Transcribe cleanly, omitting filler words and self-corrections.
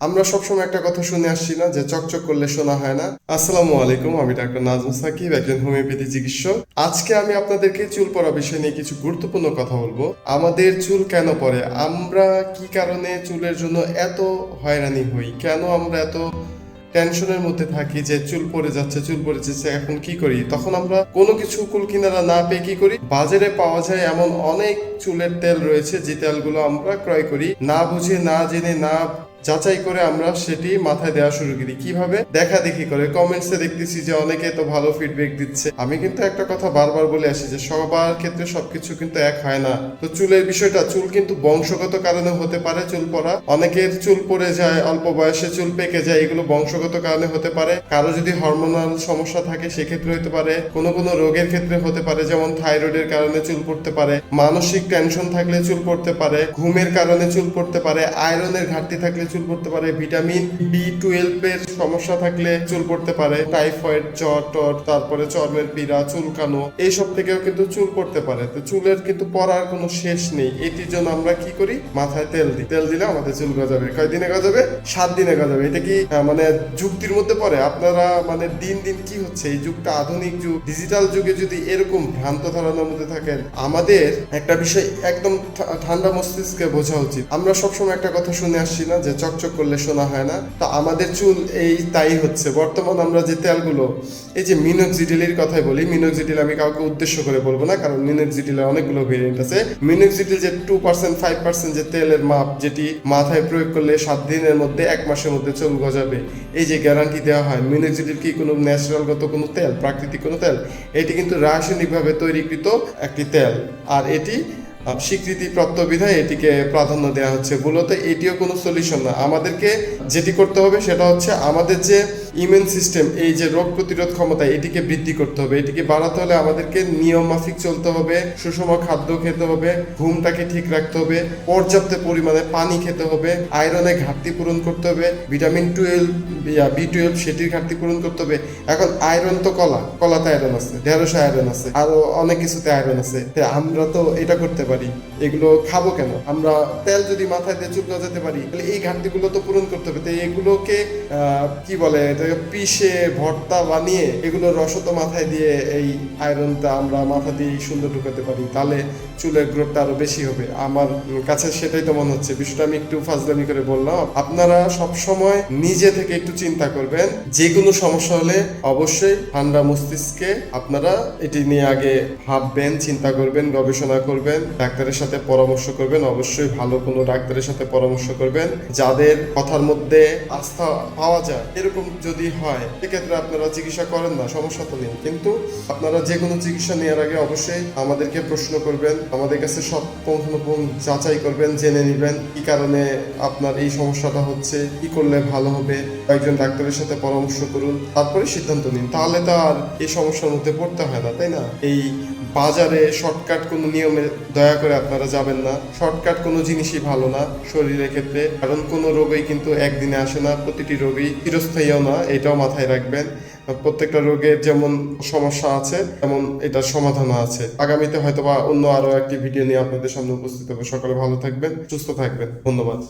আমরা সবসময় একটা কথা শুনে আসছি না যে চকচক করলে শোনা হয় না। আসসালামু আলাইকুম, আমি ডাক্তার নাজমুল সাকিব, একজন হোমিওপ্যাথি চিকিৎসক। আজকে আমি আপনাদেরকে চুল পড়া বিষয় নিয়ে কিছু গুরুত্বপূর্ণ কথা বলবো। আমাদের চুল কেন পড়ে, আমরা কি কারণে চুলের জন্য এত হয়রানি হই, কেন আমরা এত টেনশনের মধ্যে থাকি যে চুল পড়ে যাচ্ছে, চুল পড়ে যাচ্ছে, এখন কি করি? তখন আমরা কোনো কিছু কুল কিনারা না পেয়ে কি করি, বাজারে পাওয়া যায় এমন অনেক চুলের তেল রয়েছে যে তেলগুলো আমরা ক্রয় করি, না বুঝে না জেনে না যাচাই করে আমরা সেটি মাথায় দেওয়া শুরু করি। কিভাবে? দেখা দেখি করে। কমেন্টসে দেখতেছি যে অনেকে তো ভালো ফিডব্যাক দিচ্ছে। আমি কিন্তু একটা কথা বারবার বলে আসি যে সবার ক্ষেত্রে সবকিছু কিন্তু এক হয় না। তো চুলের বিষয়টা, চুল কিন্তু বংশগত কারণে হতে পারে চুল পড়া। অনেকের চুল পড়ে যায়, অল্প বয়সে চুল পেকে যায়, এগুলো বংশগত কারণে হতে পারে। কারো যদি হরমোনাল সমস্যা থাকে সেক্ষেত্রে হতে পারে। কোনো কোনো রোগের ক্ষেত্রে হতে পারে, যেমন থাইরয়েডের কারণে চুল পড়তে পারে, মানসিক টেনশন থাকলে চুল পড়তে পারে, ঘুমের কারণে চুল পড়তে পারে, আয়রনের ঘাটতি থাকলে চুল পড়তে পারে, ভিটামিন B12 এর সমস্যা থাকলে চুল পড়তে পারে, টাইফয়েড, জ্বর টর, তারপরে চর্মের পীড়া, চুলকানো, এইসব থেকেও কিন্তু চুল পড়তে পারে। তো চুলের কিন্তু পড়ার কোনো শেষ নেই। এটির জন্য আমরা কি করি? মাথায় তেল দিই। তেল দিলে আমাদের চুল গজাবে। কয়দিনে গজাবে? 7 দিনে গজাবে। এটা কি মানে যুক্তির মধ্যে পড়ে? আপনারা মানে দিন দিন কি হচ্ছে, এই যুগটা আধুনিক যুগ, ডিজিটাল যুগে যদি এরকম ভ্রান্ত ধারণার মধ্যে থাকেন, আমাদের একটা বিষয় একদম ঠান্ডা মস্তিষ্কে বোঝা উচিত। আমরা সবসময় একটা কথা শুনে আসছি না যে চকচক করলে শোনা হয় না। তো আমাদের চুল এই তাই হচ্ছে। বর্তমান আমরা যে তেলগুলো, এই যে মিনোক্সিডিলের কথাই বলি, মিনোক্সিডিল আমি কাউকে উদ্দেশ্য করে বলবো না, কারণ মিনোক্সিডিলের অনেকগুলো ভেরিয়েন্ট আছে। মিনোক্সিডিল যে 2% 5% যে তেলের মাপ, যেটি মাথায় প্রয়োগ করলে 7 দিনের মধ্যে 1 মাসের মধ্যে চুল গজাবে, এই যে গ্যারান্টি দেওয়া হয়, মিনোক্সিডিল কি কোনো ন্যাচারালগত কোনো তেল, প্রাকৃতিক কোনো তেল? এটি কিন্তু রাসায়নিকভাবে তৈরিকৃত একটি তেল, আর এটি স্বীকৃতিপ্রাপ্ত বিধায় এটিকে প্রাধান্য দেওয়া হচ্ছে। মূলত এটিও কোনো সলিউশন না। আমাদেরকে যেটি করতে হবে সেটা হচ্ছে আমাদের যে ইমিউন সিস্টেম, এই যে রোগ প্রতিরোধ ক্ষমতা, এটিকে বৃদ্ধি করতে হবে। এটিকে বাড়াতে হলে আমাদেরকে নিয়ম মাফিক চলতে হবে, সুষম খাদ্য খেতে হবে, ঘুমটাকে ঠিক রাখতে হবে, পর্যাপ্ত পরিমাণে পানি খেতে হবে, আয়রনের ঘাটতি পূরণ করতে হবে, ভিটামিন 12 B12 সেটির ঘাটতি পূরণ করতে হবে। এখন আয়রন তো কলাতে আয়রন আছে, ঢেঁড়সে আয়রন আছে, আরো অনেক কিছুতে আয়রন আছে। আমরা তো এটা করতে পারি, এগুলো খাবো কেন? আমরা তেল যদি মাথায় দিয়ে চুল গজাতে পারি, তাহলে এই ঘাটতিগুলো তো পূরণ করতে হবে। তো এগুলোকে কি বলে, এটাকে পিষে ভর্তা বানিয়ে এগুলো রসত মাথায় দিয়ে এই আয়রনটা আমরা মাথা দিয়ে সুন্দর ঢুকাতে পারি, তাহলে চুলের গ্রোথটা আরো বেশি হবে। আমার কাছে সেটাই তো মনে হচ্ছে। বিষয়টা আমি একটু ফাজলামি করে বললাম। আপনারা সব সময় নিজে থেকে একটু চিন্তা করবেন। যে কোনো সমস্যা হলে অবশ্যই ঠান্ডা মস্তিষ্কে আপনারা এটি নিয়ে আগে ভাববেন, চিন্তা করবেন, গবেষণা করবেন, ডাক্তারের সাথে পরামর্শ করবেন। অবশ্যই ভালো কোনো ডাক্তারের সাথে পরামর্শ করবেন, যাদের কথার মধ্যে আস্থা পাওয়া যায়। এরকম যদি হয় সেক্ষেত্রে আপনারা চিকিৎসা করেন না, সমস্যা তো নেই। কিন্তু আপনারা যে কোনো চিকিৎসা নেওয়ার আগে অবশ্যই আমাদেরকে প্রশ্ন করবেন, আমাদের কাছে সব পুঙ্খানুপুঙ্খ যাচাই করবেন, জেনে নেবেন কি কারণে আপনার এই সমস্যাটা হচ্ছে, কি করলে ভালো হবে। কয়েকজন ডাক্তারের সাথে পরামর্শ করুন, তারপরে সিদ্ধান্ত নিন। তাহলে তো আর এই সমস্যার মধ্যে পড়তে হয় না, তাই না? এই বাজারে শর্টকাট কোনো নিয়মে দয়া করে আপনারা যাবেন না। শর্টকাট কোনো জিনিসই ভালো না শরীরের ক্ষেত্রে, কারণ কোনো রোগই কিন্তু একদিনে আসে না, প্রতিটি রোগই চিরস্থায়ীও না, এটাও মাথায় রাখবেন। প্রত্যেকটা রোগের যেমন সমস্যা আছে তেমন এটার সমাধানও আছে। আগামীতে হয়তোবা অন্য আরো একটি ভিডিও নিয়ে আপনাদের সামনে উপস্থিত হবে। সকলে ভালো থাকবেন, সুস্থ থাকবেন। ধন্যবাদ।